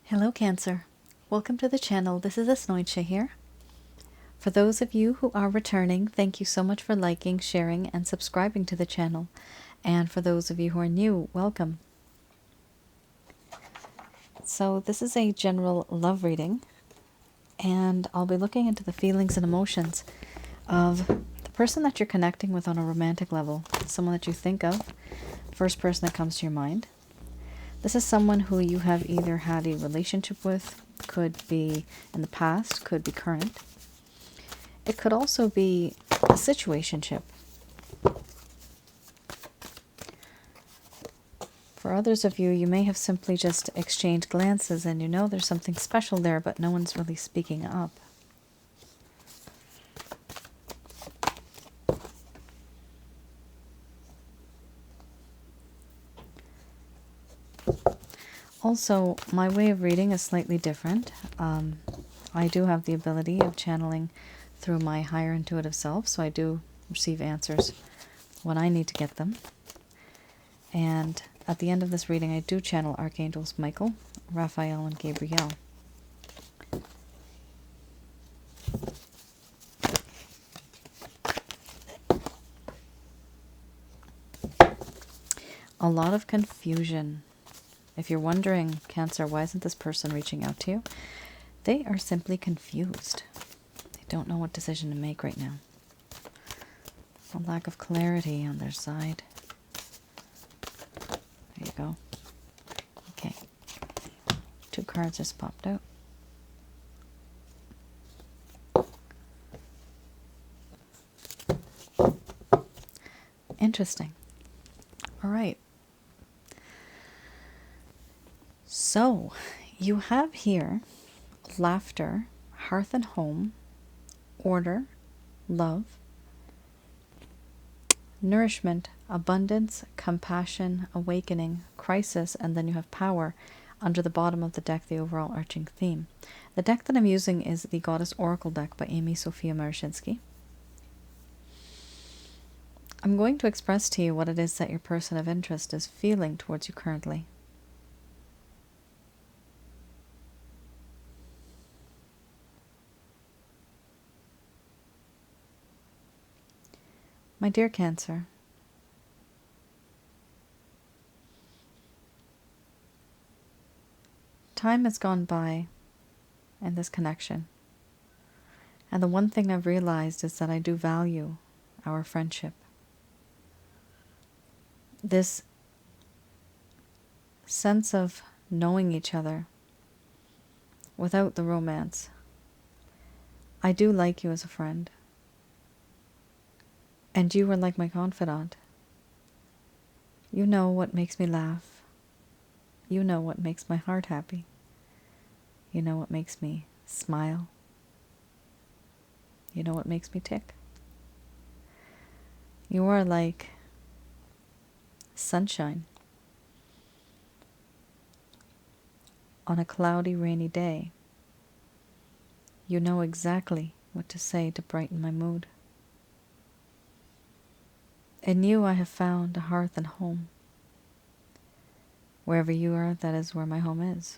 Hello Cancer. Welcome to the channel. This is Asnointia here. For those of you who are returning, thank you so much for liking, sharing, and subscribing to the channel. And for those of you who are new, welcome. So this is a general love reading, and I'll be looking into the feelings and emotions of the person that you're connecting with on a romantic level, someone that you think of, first person that comes to your mind. This is someone who you have either had a relationship with, could be in the past, could be current. It could also be a situationship. For others of you, you may have simply just exchanged glances and you know there's something special there, but no one's really speaking up. Also, my way of reading is slightly different. I do have the ability of channeling through my higher intuitive self, so I do receive answers when I need to get them. And at the end of this reading, I do channel Archangels Michael, Raphael, and Gabriel. A lot of confusion. If you're wondering, Cancer, why isn't this person reaching out to you? They are simply confused. They don't know what decision to make right now. A lack of clarity on their side. There you go. Okay. 2 cards just popped out. Interesting. All right. So, you have here laughter, hearth and home, order, love, nourishment, abundance, compassion, awakening, crisis, and then you have power under the bottom of the deck, the overall arching theme. The deck that I'm using is the Goddess Oracle deck by Amy Sophia Marashinsky. I'm going to express to you what it is that your person of interest is feeling towards you currently. My dear Cancer, time has gone by in this connection, and the one thing I've realized is that I do value our friendship. This sense of knowing each other without the romance. I do like you as a friend. And you are like my confidant. You know what makes me laugh. You know what makes my heart happy. You know what makes me smile. You know what makes me tick. You are like sunshine on a cloudy, rainy day. You know exactly what to say to brighten my mood. In you I have found a hearth and home. Wherever you are, that is where my home is.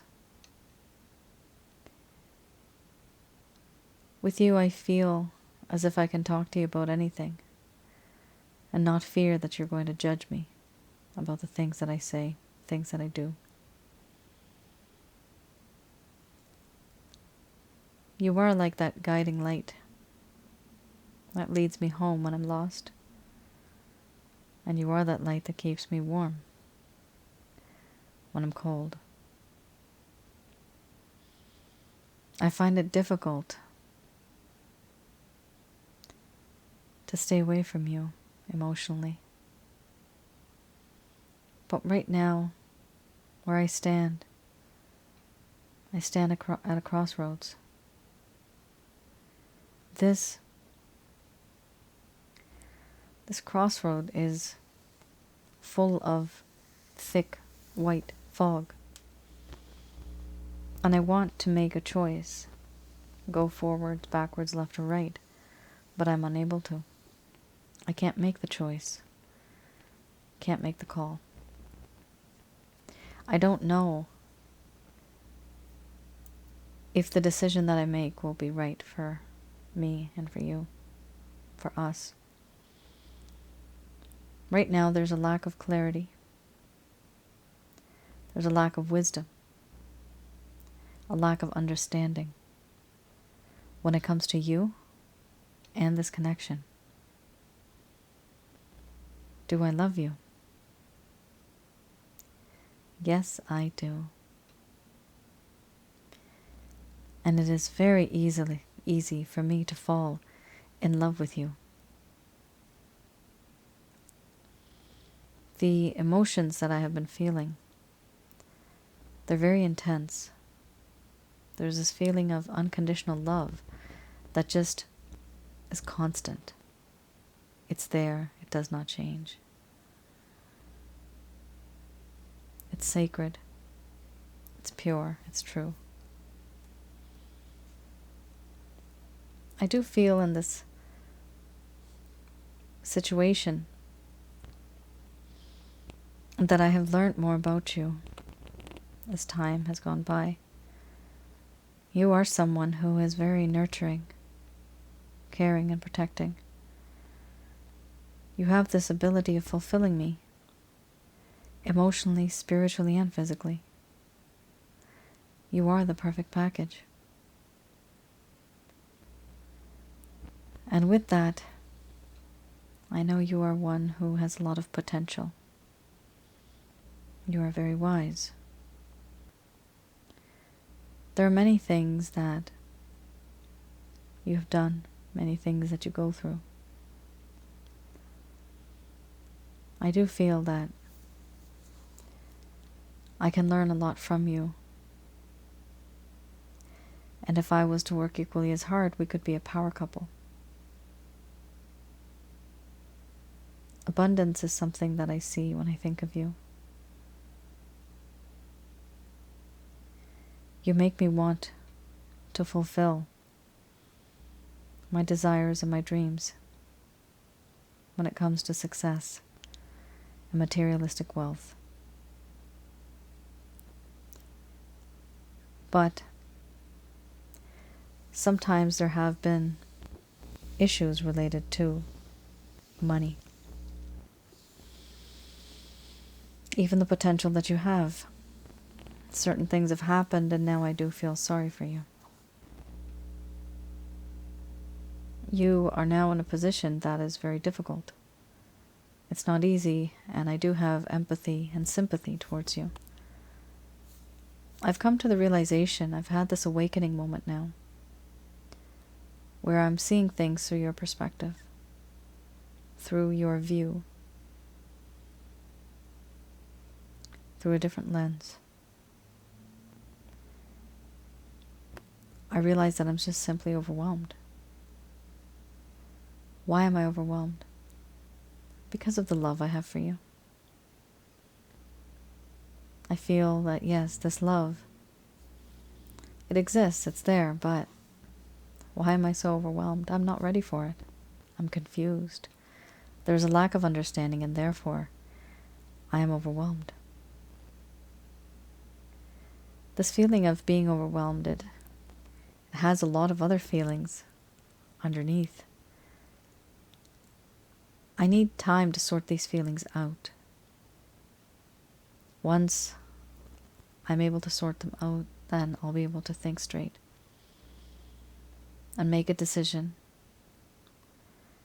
With you I feel as if I can talk to you about anything and not fear that you're going to judge me about the things that I say, things that I do. You are like that guiding light that leads me home when I'm lost. And you are that light that keeps me warm when I'm cold. I find it difficult to stay away from you emotionally. But right now, where I stand at a crossroads. This crossroad is full of thick white fog. And I want to make a choice. Go forwards, backwards, left or right. But I'm unable to. I can't make the choice. Can't make the call. I don't know if the decision that I make will be right for me and for you, for us. Right now, there's a lack of clarity. There's a lack of wisdom, a lack of understanding when it comes to you and this connection. Do I love you? Yes, I do. And it is very easy for me to fall in love with you. The emotions that I have been feeling, they're very intense. There's this feeling of unconditional love that just is constant. It's there. It does not change. It's sacred. It's pure. It's true. I do feel in this situation that I have learned more about you as time has gone by. You are someone who is very nurturing, caring, and protecting. You have this ability of fulfilling me, emotionally, spiritually, and physically. You are the perfect package. And with that, I know you are one who has a lot of potential. You are very wise. There are many things that you have done, many things that you go through. I do feel that I can learn a lot from you. And if I was to work equally as hard, we could be a power couple. Abundance is something that I see when I think of you. You make me want to fulfill my desires and my dreams when it comes to success and materialistic wealth. But sometimes there have been issues related to money. Even the potential that you have. Certain things have happened, and now I do feel sorry for you. You are now in a position that is very difficult. It's not easy, and I do have empathy and sympathy towards you. I've come to the realization, I've had this awakening moment now, where I'm seeing things through your perspective, through your view, through a different lens. I realize that I'm just simply overwhelmed. Why am I overwhelmed? Because of the love I have for you. I feel that, yes, this love, it exists, it's there, but why am I so overwhelmed? I'm not ready for it. I'm confused. There's a lack of understanding, and therefore, I am overwhelmed. This feeling of being overwhelmed, it has a lot of other feelings underneath. I need time to sort these feelings out. Once I'm able to sort them out, then I'll be able to think straight and make a decision,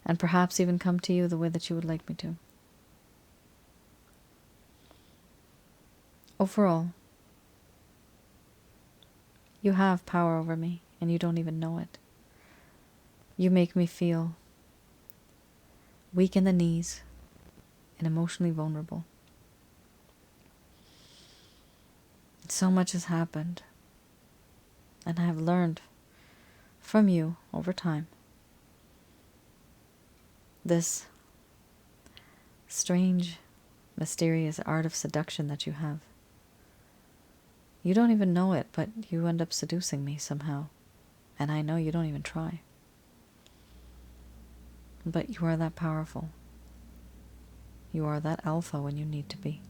and perhaps even come to you the way that you would like me to. Overall, you have power over me, and you don't even know it. You make me feel weak in the knees and emotionally vulnerable. So much has happened, and I have learned from you over time this strange, mysterious art of seduction that you have. You don't even know it, but you end up seducing me somehow, and I know you don't even try. But you are that powerful. You are that alpha when you need to be.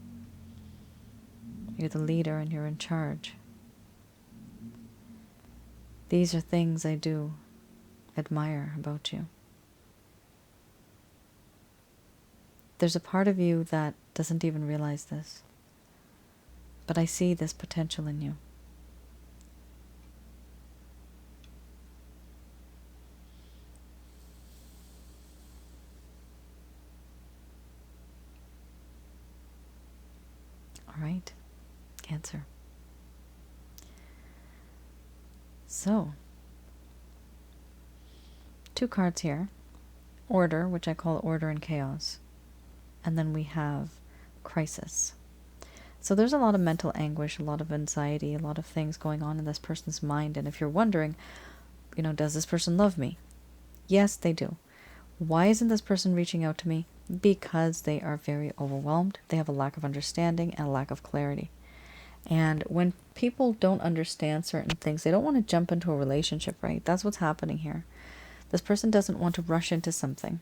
You're the leader and you're in charge. These are things I do admire about you. There's a part of you that doesn't even realize this, but I see this potential in you. All right, Cancer. So, 2 cards here. Order, which I call order and chaos. And then we have crisis. So there's a lot of mental anguish, a lot of anxiety, a lot of things going on in this person's mind. And if you're wondering, does this person love me? Yes, they do. Why isn't this person reaching out to me? Because they are very overwhelmed. They have a lack of understanding and a lack of clarity. And when people don't understand certain things, they don't want to jump into a relationship, right? That's what's happening here. This person doesn't want to rush into something.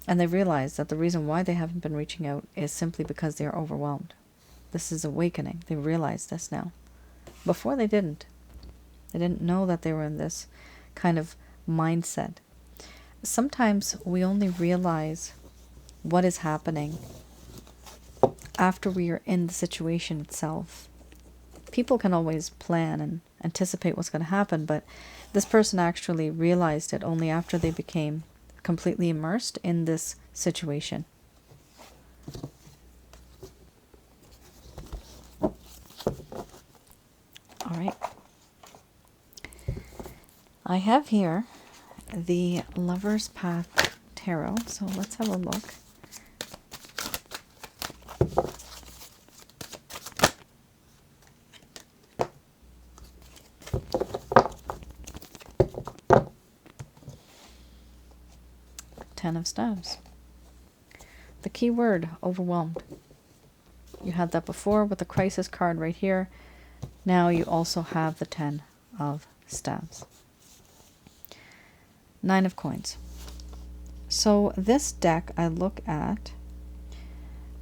And they realize that the reason why they haven't been reaching out is simply because they are overwhelmed. This is awakening. They realize this now. Before they didn't. They didn't know that they were in this kind of mindset. Sometimes we only realize what is happening after we are in the situation itself. People can always plan and anticipate what's going to happen, but this person actually realized it only after they became completely immersed in this situation. All right. I have here the Lover's Path Tarot, so let's have a look. Ten of Staves. The key word, overwhelmed. You had that before with the crisis card right here. Now you also have the 10 of Staves. 9 of Coins. So this deck I look at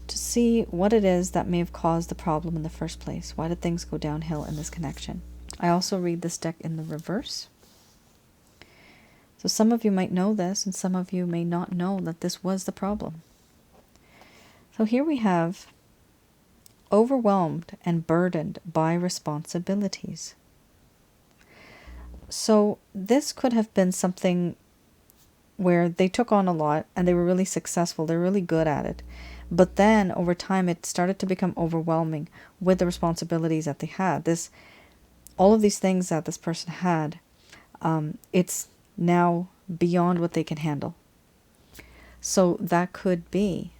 to see what it is that may have caused the problem in the first place. Why did things go downhill in this connection? I also read this deck in the reverse. So some of you might know this, and some of you may not know that this was the problem. So here we have overwhelmed and burdened by responsibilities. So this could have been something where they took on a lot and they were really successful. They're really good at it. But then over time it started to become overwhelming with the responsibilities that they had. All of these things that this person had, it's now beyond what they can handle. So that could be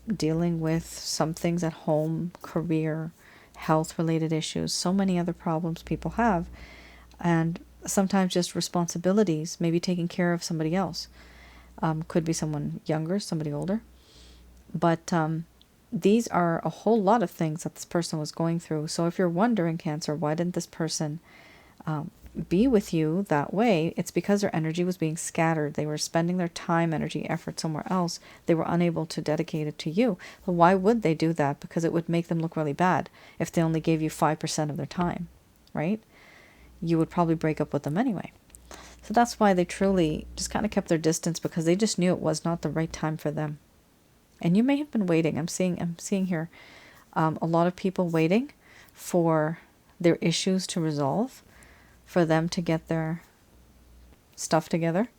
dealing with some things at home, career, health-related issues, so many other problems people have, and sometimes just responsibilities, maybe taking care of somebody else. Could be someone younger, somebody older. But these are a whole lot of things that this person was going through. So if you're wondering, Cancer, why didn't this person be with you that way? It's because their energy was being scattered. They were spending their time, energy, effort somewhere else. They were unable to dedicate it to you. So why would they do that? Because it would make them look really bad if they only gave you 5% of their time, right? You would probably break up with them anyway. So that's why they truly just kind of kept their distance, because they just knew it was not the right time for them. And you may have been waiting. I'm seeing here a lot of people waiting for their issues to resolve, for them to get their stuff together.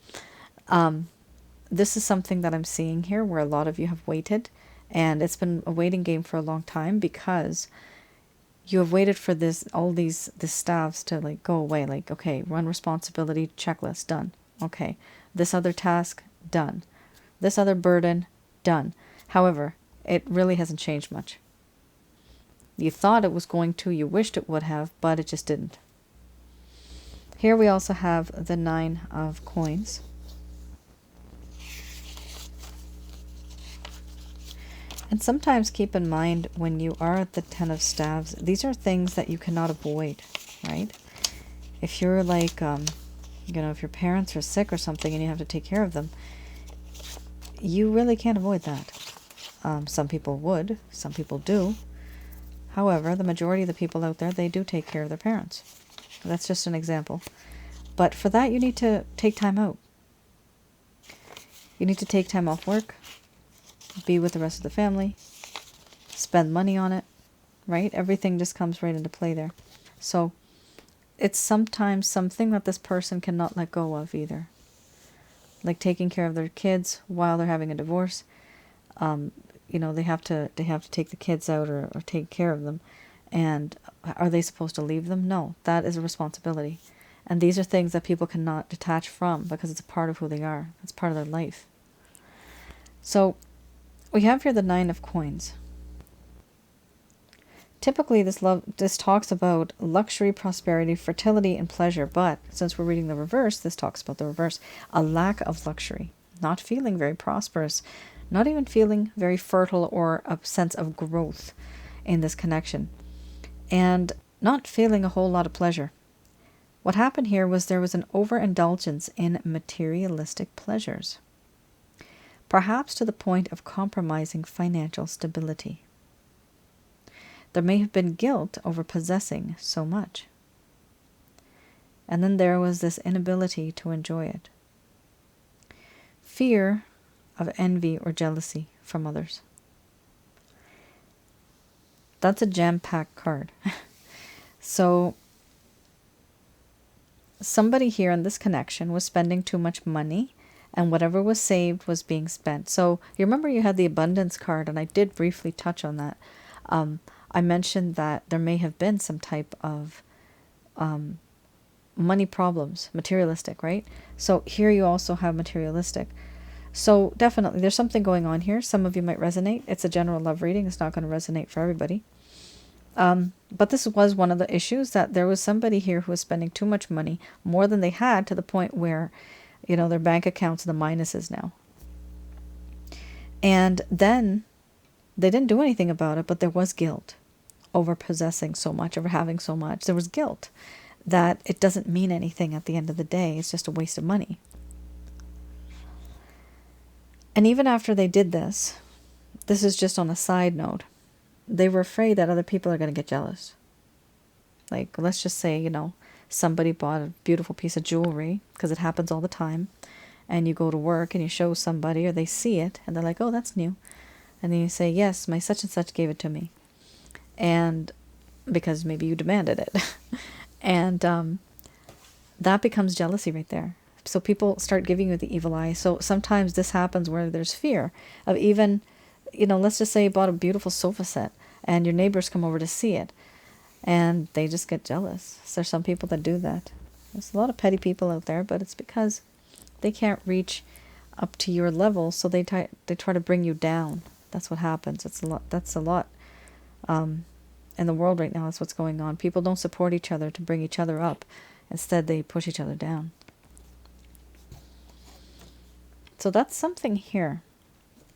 This is something that I'm seeing here where a lot of you have waited, and it's been a waiting game for a long time because you have waited for this staves to like go away. Like, okay, run responsibility checklist done. Okay, this other task done. This other burden done. However, it really hasn't changed much. You thought it was going to, you wished it would have, but it just didn't. Here we also have the 9 of Coins. And sometimes keep in mind when you are at the 10 of Staves, these are things that you cannot avoid, right? If you're like, if your parents are sick or something and you have to take care of them, you really can't avoid that. Some people would, some people do. However, the majority of the people out there, they do take care of their parents. That's just an example. But for that, you need to take time out. You need to take time off work, be with the rest of the family, spend money on it, right? Everything just comes right into play there. So it's sometimes something that this person cannot let go of either. Like taking care of their kids while they're having a divorce. They have to take the kids out or take care of them. And are they supposed to leave them? No, that is a responsibility. And these are things that people cannot detach from because it's a part of who they are. It's part of their life. So we have here the 9 of Coins. Typically, this talks about luxury, prosperity, fertility, and pleasure. But since we're reading the reverse, this talks about the reverse. A lack of luxury. Not feeling very prosperous. Not even feeling very fertile or a sense of growth in this connection. And not feeling a whole lot of pleasure. What happened here was there was an overindulgence in materialistic pleasures. Perhaps to the point of compromising financial stability. There may have been guilt over possessing so much. And then there was this inability to enjoy it. Fear of envy or jealousy from others. That's a jam-packed card. So somebody here in this connection was spending too much money, and whatever was saved was being spent. So you remember you had the abundance card, and I did briefly touch on that. I mentioned that there may have been some type of money problems, materialistic, right? So here you also have materialistic. So definitely there's something going on here. Some of you might resonate. It's a general love reading. It's not going to resonate for everybody. But this was one of the issues, that there was somebody here who was spending too much money, more than they had, to the point where, their bank accounts in the minuses now. And then they didn't do anything about it, but there was guilt over possessing so much, over having so much. There was guilt that it doesn't mean anything at the end of the day. It's just a waste of money. And even after they did this is just on a side note, they were afraid that other people are going to get jealous. Like, let's just say, somebody bought a beautiful piece of jewelry, because it happens all the time, and you go to work and you show somebody, or they see it, and they're like, oh, that's new. And then you say, yes, my such and such gave it to me. And because maybe you demanded it. And that becomes jealousy right there. So people start giving you the evil eye. So sometimes this happens where there's fear of even, let's just say you bought a beautiful sofa set and your neighbors come over to see it and they just get jealous. So there's some people that do that. There's a lot of petty people out there, but it's because they can't reach up to your level, so they try to bring you down. That's what happens. That's a lot in the world right now. That's what's going on. People don't support each other to bring each other up. Instead, they push each other down. So that's something here.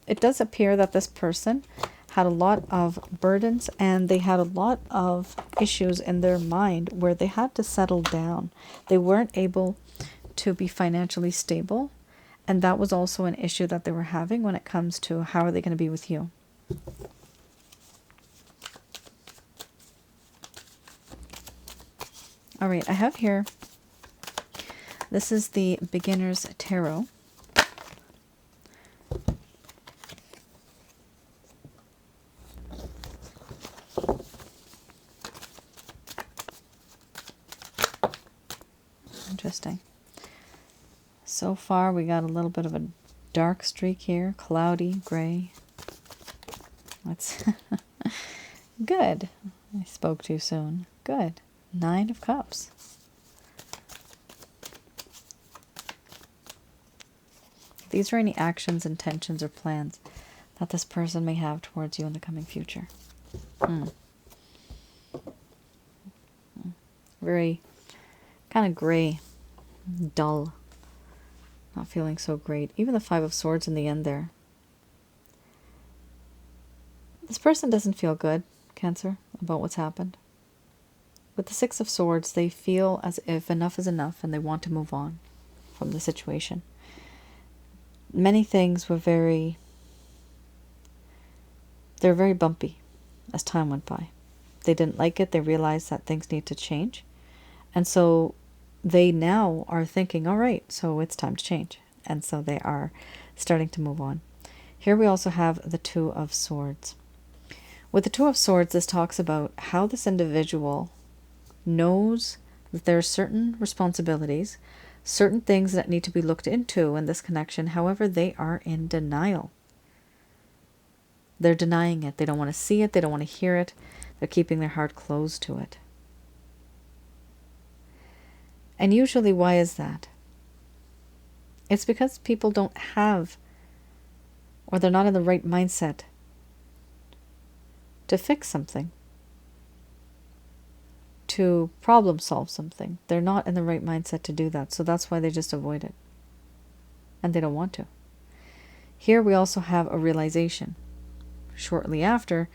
It does appear that this person had a lot of burdens, and they had a lot of issues in their mind where they had to settle down. They weren't able to be financially stable, and that was also an issue that they were having when it comes to how are they going to be with you. All right, I have here, this is the Beginner's Tarot. Interesting. So far, we got a little bit of a dark streak here, cloudy, gray. That's good. I spoke too soon. Good. 9 of Cups. These are any actions, intentions, or plans that this person may have towards you in the coming future. Very kind of gray, dull, not feeling so great. Even the 5 of Swords in the end there. This person doesn't feel good, Cancer, about what's happened. With the 6 of Swords, they feel as if enough is enough and they want to move on from the situation. Many things were they're very bumpy as time went by. They didn't like it. They realized that things need to change. And so they now are thinking, all right, so it's time to change. And so they are starting to move on. Here we also have the Two of Swords. With the Two of Swords, this talks about how this individual knows that there are certain responsibilities, certain things that need to be looked into in this connection. However, they are in denial. They're denying it. They don't want to see it. They don't want to hear it. They're keeping their heart closed to it. And usually, why is that? It's because people don't have, or they're not in the right mindset to fix something, to problem solve something. They're not in the right mindset to do that. So that's why they just avoid it. And they don't want to. Here we also have a realization. Shortly after,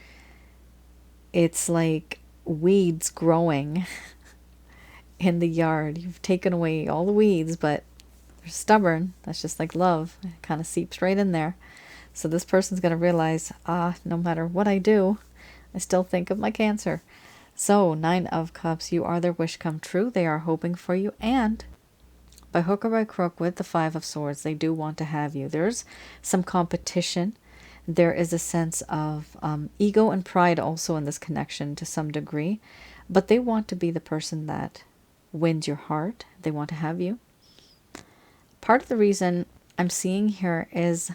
it's like weeds growing in the yard. You've taken away all the weeds, but they're stubborn. That's just like love. It kind of seeps right in there. So this person's going to realize, no matter what I do, I still think of my Cancer. So 9 of Cups, you are their wish come true. They are hoping for you. And by hook or by crook with the 5 of Swords, they do want to have you. There's some competition. There is a sense of ego and pride also in this connection to some degree. But they want to be the person that wins your heart. They want to have you. Part of the reason I'm seeing here is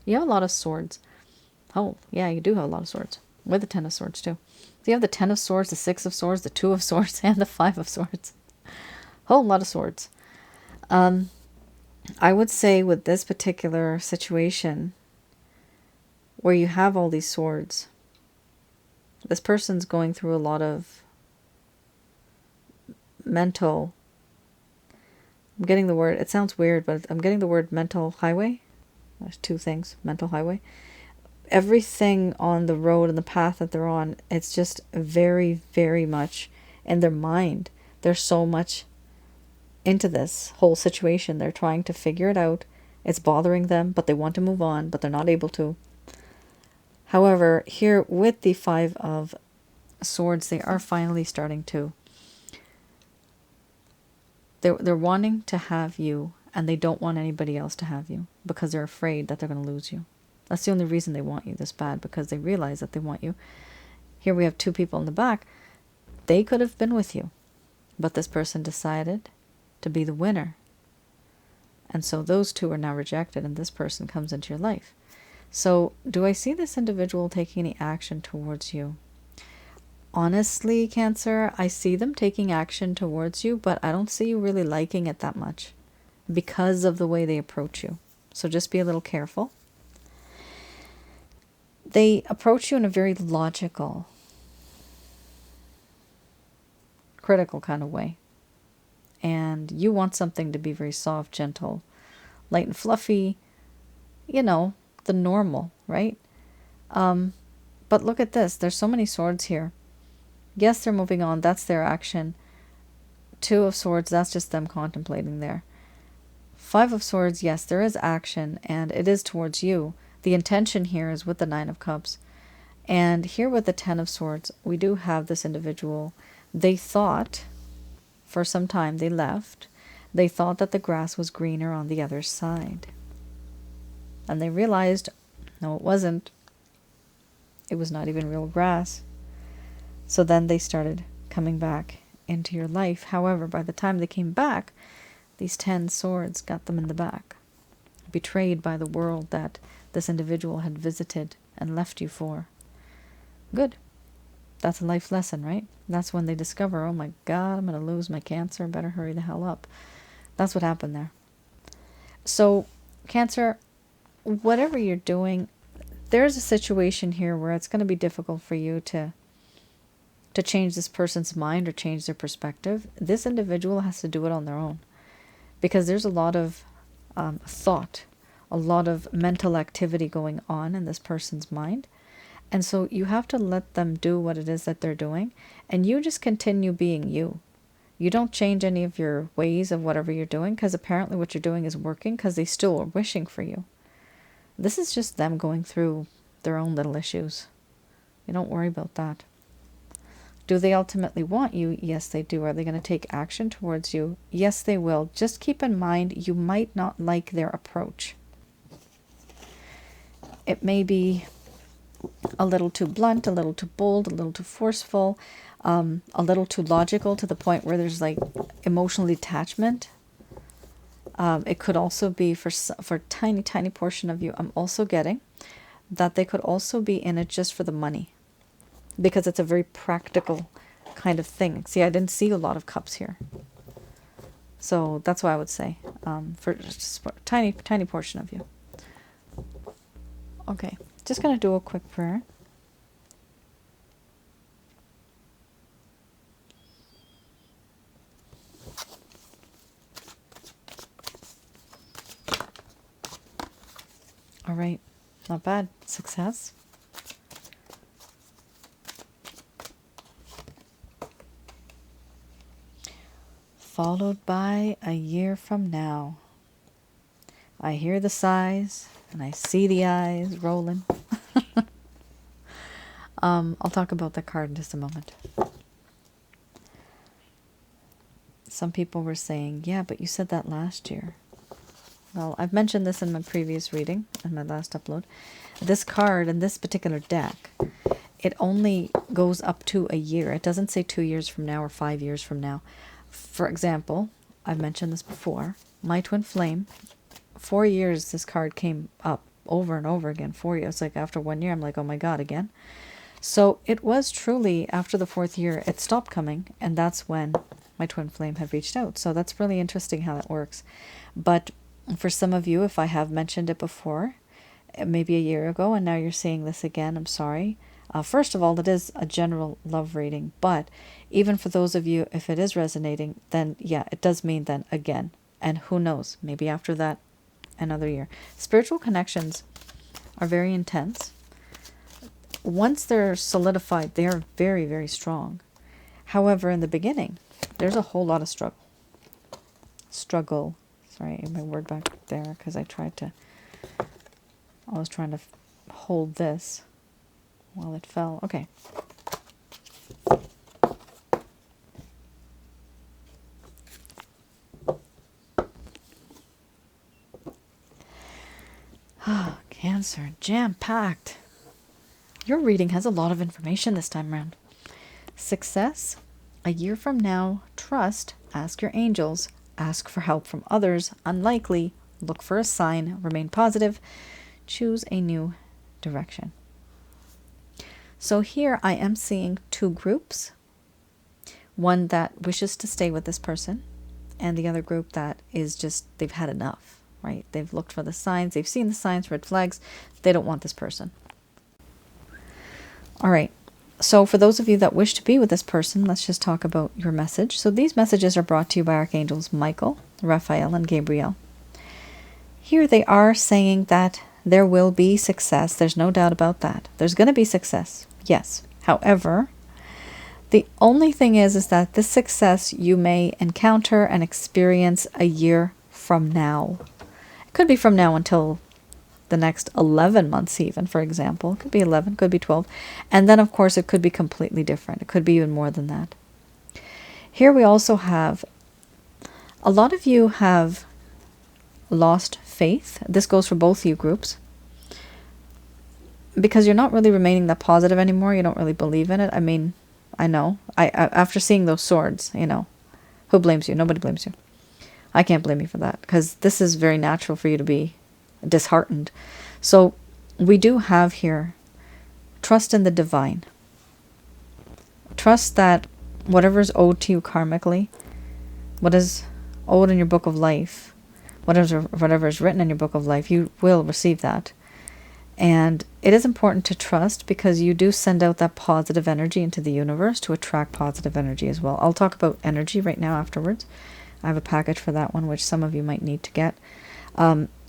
you have a lot of swords. Oh, yeah, you do have a lot of swords. With the 10 of Swords, too. So you have the 10 of Swords, the 6 of Swords, the 2 of Swords, and the 5 of Swords. Whole lot of swords. I would say with this particular situation, where you have all these swords, this person's going through a lot of mental... I'm getting the word... It sounds weird, but I'm getting the word mental highway. There's 2 things. Mental highway. Everything on the road and the path that they're on, it's just very, very much in their mind. There's so much into this whole situation. They're trying to figure it out. It's bothering them, but they want to move on, but they're not able to. However, here with the 5 of Swords, they are finally starting to... They're wanting to have you, and they don't want anybody else to have you because they're afraid that they're going to lose you. That's the only reason they want you this bad, because they realize that they want you. Here we have 2 people in the back. They could have been with you, but this person decided to be the winner. And so those 2 are now rejected, and this person comes into your life. So do I see this individual taking any action towards you? Honestly, Cancer, I see them taking action towards you, but I don't see you really liking it that much because of the way they approach you. So just be a little careful. They approach you in a very logical, critical kind of way. And you want something to be very soft, gentle, light and fluffy, you know, the normal, right? But look at this. There's so many swords here. Yes, they're moving on. That's their action. 2 of Swords, that's just them contemplating there. 5 of Swords, yes, there is action, and it is towards you. The intention here is with the 9 of Cups. And here with the 10 of Swords, we do have this individual. They thought, for some time they left, they thought that the grass was greener on the other side. And they realized, no, it wasn't. It was not even real grass. So then they started coming back into your life. However, by the time they came back, these 10 swords got them in the back. Betrayed by the world that this individual had visited and left you for. Good. That's a life lesson, right? That's when they discover, oh my God, I'm going to lose my Cancer. Better hurry the hell up. That's what happened there. So, Cancer, whatever you're doing, there's a situation here where it's going to be difficult for you to change this person's mind or change their perspective. This individual has to do it on their own. Because there's a lot of thought, a lot of mental activity going on in this person's mind. And so you have to let them do what it is that they're doing. And you just continue being you. You don't change any of your ways of whatever you're doing, because apparently what you're doing is working, because they still are wishing for you. This is just them going through their own little issues. You don't worry about that. Do they ultimately want you? Yes, they do. Are they going to take action towards you? Yes, they will. Just keep in mind, you might not like their approach. It may be a little too blunt, a little too bold, a little too forceful, a little too logical to the point where there's like emotional detachment. It could also be for a tiny, tiny portion of you. I'm also getting that they could also be in it just for the money, because it's a very practical kind of thing. See, I didn't see a lot of cups here. So that's why I would say for just a tiny, tiny portion of you. Okay, just going to do a quick prayer. All right, not bad. Success. Followed by a year from now. I hear the sighs and I see the eyes rolling. I'll talk about the card in just a moment. Some people were saying, yeah, but you said that last year. Well, I've mentioned this in my previous reading, in my last upload. This card in this particular deck, it only goes up to a year. It doesn't say 2 years from now or 5 years from now. For example, I've mentioned this before. My twin flame, 4 years this card came up over and over again. 4 years. It's like after 1 year, I'm like, oh my God, again. So it was truly after the 4th year, it stopped coming. And that's when my twin flame had reached out. So that's really interesting how that works. But for some of you, if I have mentioned it before, maybe a year ago, and now you're seeing this again, I'm sorry. First of all, it is a general love reading, but even for those of you, if it is resonating, then yeah, it does mean then again. And who knows, maybe after that, another year. Spiritual connections are very intense. Once they're solidified, they are very, very strong. However, in the beginning, there's a whole lot of struggle. Sorry, my word back there, because I was trying to hold this while it fell. Okay. Cancer, jam-packed. Your reading has a lot of information this time around. Success, a year from now, trust, ask your angels, ask for help from others, unlikely, look for a sign, remain positive, choose a new direction. So here I am seeing 2 groups. One that wishes to stay with this person, and the other group that is just, they've had enough, right? They've looked for the signs, they've seen the signs, red flags, they don't want this person. All right. So for those of you that wish to be with this person, let's just talk about your message. So these messages are brought to you by Archangels Michael, Raphael, and Gabriel. Here they are saying that there will be success. There's no doubt about that. There's going to be success. Yes. However, the only thing is that this success you may encounter and experience a year from now. It could be from now until the next 11 months even, for example. It could be 11, could be 12. And then, of course, it could be completely different. It could be even more than that. Here we also have, a lot of you have lost faith. This goes for both you groups. Because you're not really remaining that positive anymore. You don't really believe in it. I mean, I know. I after seeing those swords, you know, who blames you? Nobody blames you. I can't blame you for that. Because this is very natural for you to be disheartened. So we do have here trust in the divine. Trust that whatever is owed to you karmically, what is owed in your book of life, whatever is written in your book of life, you will receive that. And it is important to trust, because you do send out that positive energy into the universe to attract positive energy as well. I'll talk about energy right now afterwards. I have a package for that one, which some of you might need to get.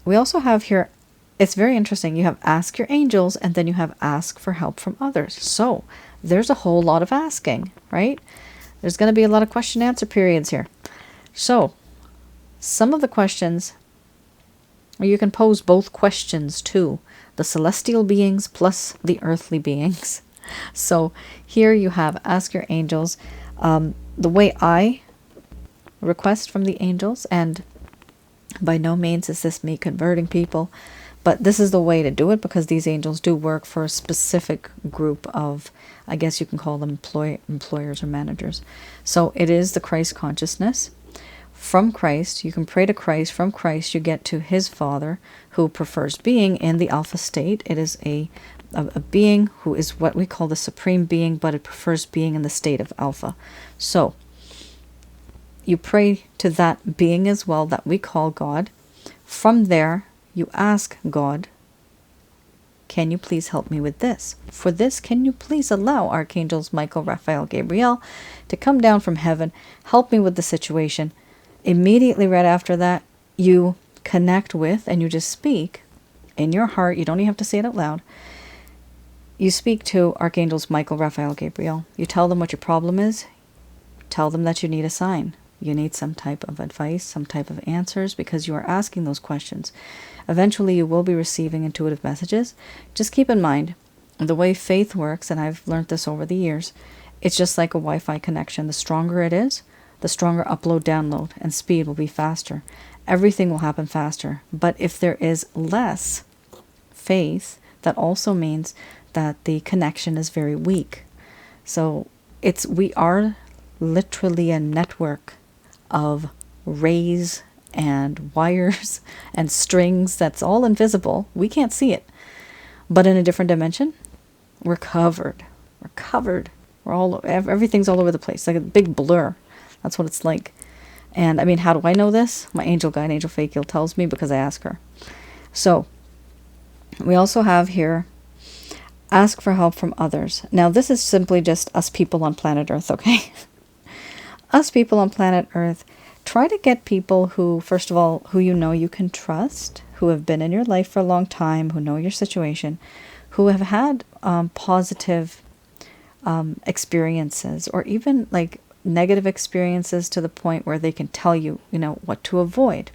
We also have here, it's very interesting, you have ask your angels, and then you have ask for help from others. So there's a whole lot of asking, right? There's going to be a lot of question answer periods here. So some of the questions, or you can pose both questions to the celestial beings plus the earthly beings. So here you have ask your angels. The way I request from the angels, and by no means is this me converting people, but this is the way to do it, because these angels do work for a specific group of, I guess you can call them employers or managers. So it is the Christ consciousness. From Christ, you can pray to Christ. From Christ, you get to his Father, who prefers being in the alpha state. It is a being who is what we call the supreme being, but it prefers being in the state of alpha. So you pray to that being as well, that we call God. From there, you ask God, can you please help me with this? For this, can you please allow Archangels Michael, Raphael, Gabriel to come down from heaven, help me with the situation? Immediately right after that, you connect with, and you just speak in your heart. You don't even have to say it out loud. You speak to Archangels Michael, Raphael, Gabriel. You tell them what your problem is. Tell them that you need a sign. You need some type of advice, some type of answers, because you are asking those questions. Eventually, you will be receiving intuitive messages. Just keep in mind, the way faith works, and I've learned this over the years, it's just like a Wi-Fi connection. The stronger it is, the stronger upload, download, and speed will be faster. Everything will happen faster. But if there is less faith, that also means that the connection is very weak. So we are literally a network of rays and wires and strings that's all invisible. We can't see it. But in a different dimension, we're covered. We're covered. Everything's all over the place, like a big blur. That's what it's like. And I mean, how do I know this? My angel guide, Angel Fakil, tells me, because I ask her. So we also have here, ask for help from others. Now, this is simply just us people on planet Earth, okay? Us people on planet Earth. Try to get people who, first of all, who you know you can trust, who have been in your life for a long time, who know your situation, who have had positive experiences, or even like negative experiences to the point where they can tell you, what to avoid.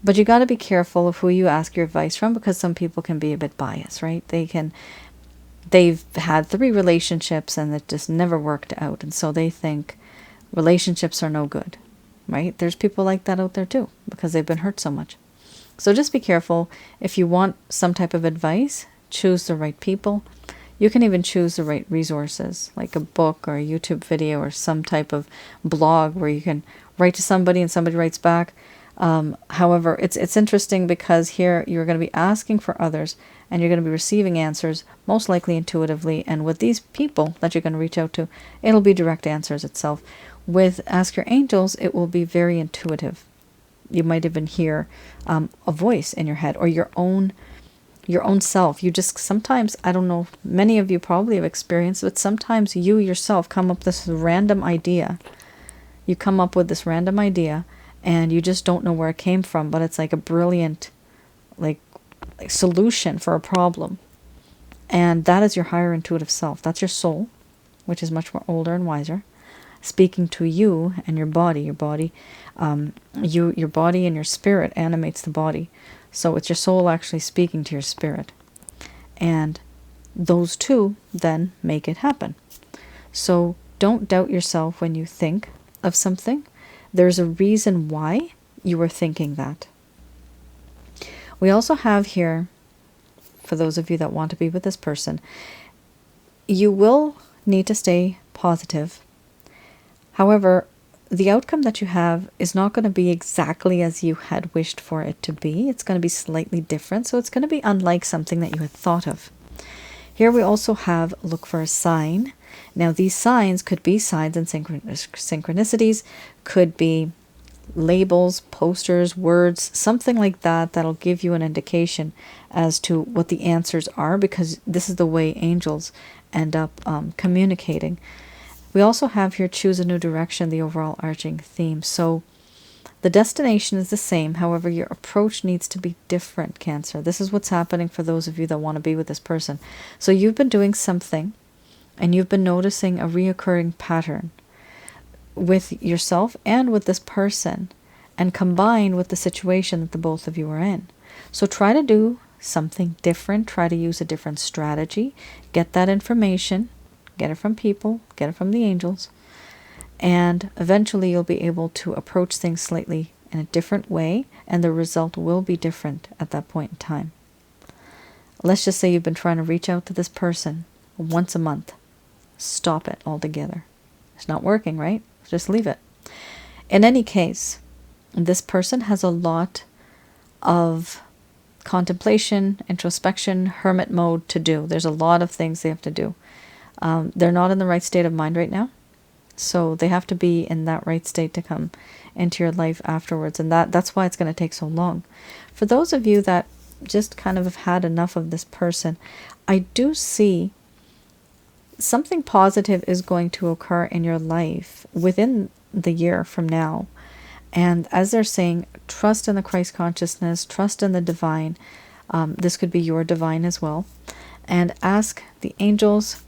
But you got to be careful of who you ask your advice from, because some people can be a bit biased, right? They've had 3 relationships and it just never worked out. And so they think relationships are no good, right? There's people like that out there too, because they've been hurt so much. So just be careful. If you want some type of advice, choose the right people. You can even choose the right resources, like a book or a YouTube video or some type of blog where you can write to somebody and somebody writes back. However, it's interesting, because here you're going to be asking for others and you're going to be receiving answers, most likely intuitively. And with these people that you're going to reach out to, it'll be direct answers itself. With Ask Your Angels, it will be very intuitive. You might even hear a voice in your head, or your own self. You just sometimes, I don't know, many of you probably have experienced, but sometimes you yourself come up with this random idea. You come up with this random idea and you just don't know where it came from, but it's like a brilliant like solution for a problem. And that is your higher intuitive self. That's your soul, which is much more older and wiser, speaking to you and your body. Your body and your spirit animates the body. So it's your soul actually speaking to your spirit. And those two then make it happen. So don't doubt yourself when you think of something. There's a reason why you are thinking that. We also have here, for those of you that want to be with this person, you will need to stay positive. However, the outcome that you have is not going to be exactly as you had wished for it to be. It's going to be slightly different. So it's going to be unlike something that you had thought of. Here we also have look for a sign. Now these signs could be signs and synchronicities, could be labels, posters, words, something like that, that'll give you an indication as to what the answers are, because this is the way angels end up communicating. We also have here choose a new direction, the overall arching theme. So the destination is the same, however your approach needs to be different, Cancer. This is what's happening for those of you that want to be with this person. So you've been doing something and you've been noticing a reoccurring pattern with yourself and with this person, and combined with the situation that the both of you are in. So try to do something different, try to use a different strategy, get that information, get it from people, get it from the angels, and eventually you'll be able to approach things slightly in a different way, and the result will be different at that point in time. Let's just say you've been trying to reach out to this person once a month. Stop it altogether. It's not working, right? Just leave it. In any case, this person has a lot of contemplation, introspection, hermit mode to do. There's a lot of things they have to do. They're not in the right state of mind right now. So they have to be in that right state to come into your life afterwards. And that's why it's going to take so long. For those of you that just kind of have had enough of this person, I do see something positive is going to occur in your life within the year from now. And as they're saying, trust in the Christ consciousness, trust in the divine. This could be your divine as well. And ask the angels,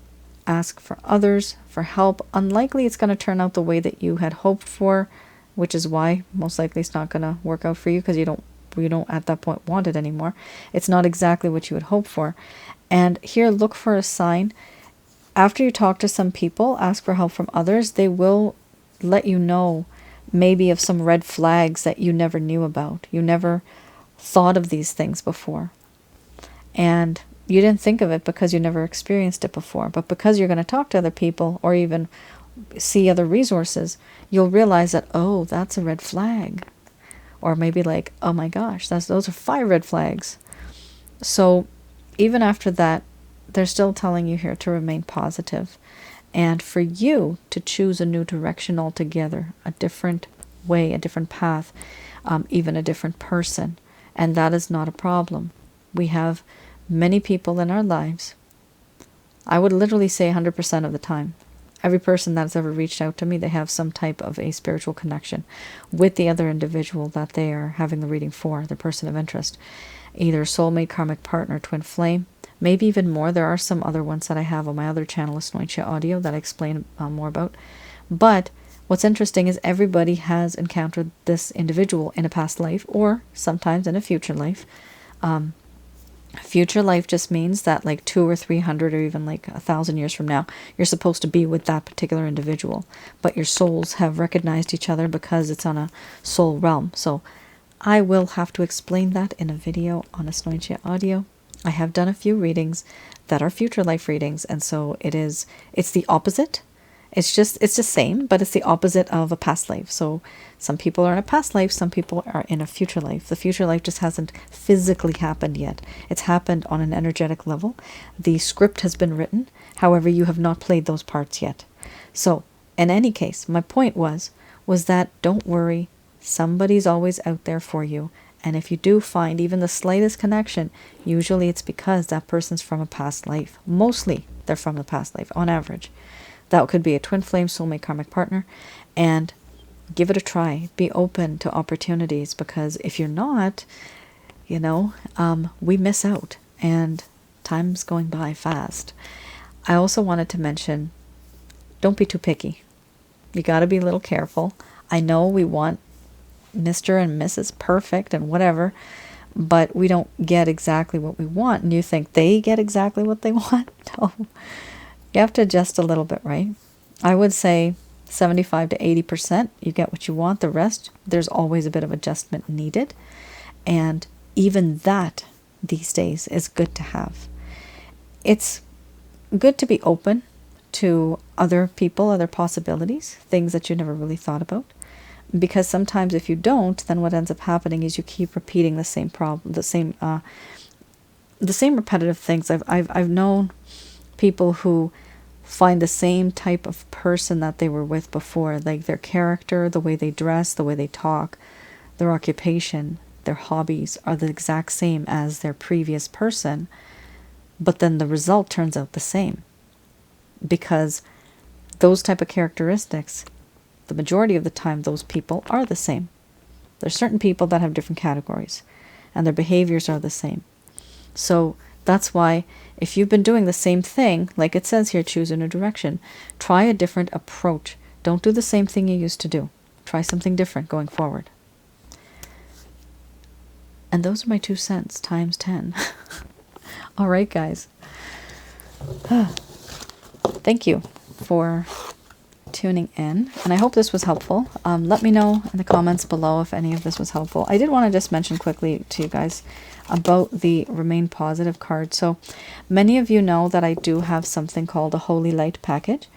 ask for others for help. Unlikely it's going to turn out the way that you had hoped for, which is why most likely it's not going to work out for you, because you don't at that point want it anymore. It's not exactly what you would hope for. And here, look for a sign. After you talk to some people, ask for help from others. They will let you know maybe of some red flags that you never knew about. You never thought of these things before. And you didn't think of it because you never experienced it before. But because you're going to talk to other people or even see other resources, you'll realize that, oh, that's a red flag. Or maybe like, oh my gosh, those are 5 red flags. So even after that, they're still telling you here to remain positive. And for you to choose a new direction altogether, a different way, a different path, even a different person. And that is not a problem. We have many people in our lives. I would literally say 100% of the time. Every person that's ever reached out to me, they have some type of a spiritual connection with the other individual that they are having the reading for, their person of interest. Either soulmate, karmic partner, twin flame, maybe even more. There are some other ones that I have on my other channel, Asnointia Audio, that I explain more about. But what's interesting is everybody has encountered this individual in a past life or sometimes in a future life. Future life just means that like 200 or 300 or even like 1,000 years from now, you're supposed to be with that particular individual. But your souls have recognized each other because it's on a soul realm. So I will have to explain that in a video on Asnointia Audio. I have done a few readings that are future life readings, and so it's the opposite. It's the same, but it's the opposite of a past life. So some people are in a past life, some people are in a future life. The future life just hasn't physically happened yet. It's happened on an energetic level. The script has been written. However, you have not played those parts yet. So in any case, my point was that don't worry. Somebody's always out there for you. And if you do find even the slightest connection, usually it's because that person's from a past life. Mostly they're from a past life, on average. That could be a twin flame, soulmate, karmic partner. And give it a try. Be open to opportunities, because if you're not, we miss out. And time's going by fast. I also wanted to mention, don't be too picky. You got to be a little careful. I know we want Mr. and Mrs. Perfect and whatever, but we don't get exactly what we want. And you think they get exactly what they want? No. You have to adjust a little bit, right? I would say 75 to 80%, you get what you want. The rest, there's always a bit of adjustment needed. And even that these days is good to have. It's good to be open to other people, other possibilities, things that you never really thought about. Because sometimes if you don't, then what ends up happening is you keep repeating the same problem, the same repetitive things. I've known people who find the same type of person that they were with before, like their character, the way they dress, the way they talk, their occupation, their hobbies are the exact same as their previous person, but then the result turns out the same. Because those type of characteristics, the majority of the time, those people are the same. There's certain people that have different categories, and their behaviors are the same. So that's why if you've been doing the same thing, like it says here, choose a new direction. Try a different approach. Don't do the same thing you used to do. Try something different going forward. And those are my 2 cents times 10. All right, guys. Thank you for tuning in, and I hope this was helpful. Let me know in the comments below if any of this was helpful. I did want to just mention quickly to you guys about the Remain Positive card. So many of you know that I do have something called a Holy Light package.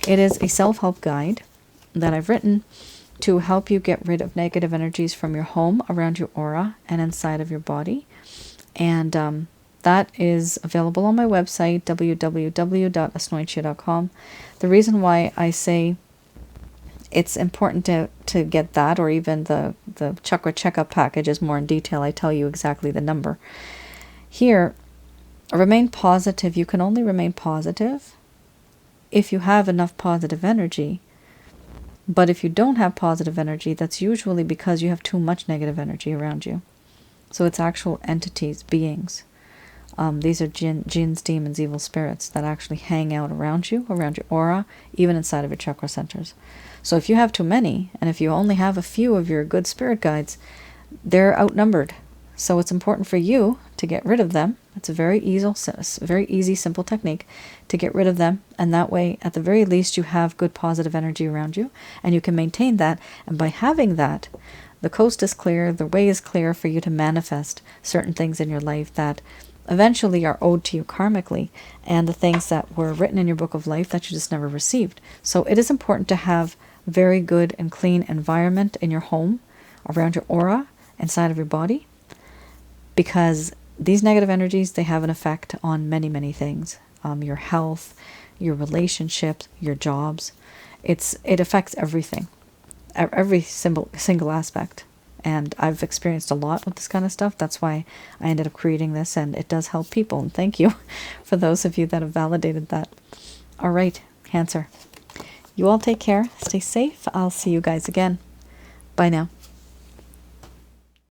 It is a self-help guide that I've written to help you get rid of negative energies from your home, around your aura, and inside of your body. And that is available on my website, www.asnointia.com. The reason why I say it's important to get that, or even the chakra checkup package is more in detail. I tell you exactly the number. Here, remain positive. You can only remain positive if you have enough positive energy. But if you don't have positive energy, that's usually because you have too much negative energy around you. So it's actual entities, beings. These are jinns, demons, evil spirits that actually hang out around you, around your aura, even inside of your chakra centers. So if you have too many, and if you only have a few of your good spirit guides, they're outnumbered. So it's important for you to get rid of them. It's a very easy, simple technique to get rid of them. And that way, at the very least, you have good positive energy around you, and you can maintain that. And by having that, the coast is clear, the way is clear for you to manifest certain things in your life that eventually are owed to you karmically, and the things that were written in your book of life that you just never received. So it is important to have very good and clean environment in your home, around your aura, inside of your body, because these negative energies, they have an effect on many, many things. Your health, your relationships, your jobs. It affects everything, every single aspect. And I've experienced a lot with this kind of stuff. That's why I ended up creating this, and it does help people. And thank you for those of you that have validated that. All right, Cancer. You all take care. Stay safe. I'll see you guys again. Bye now.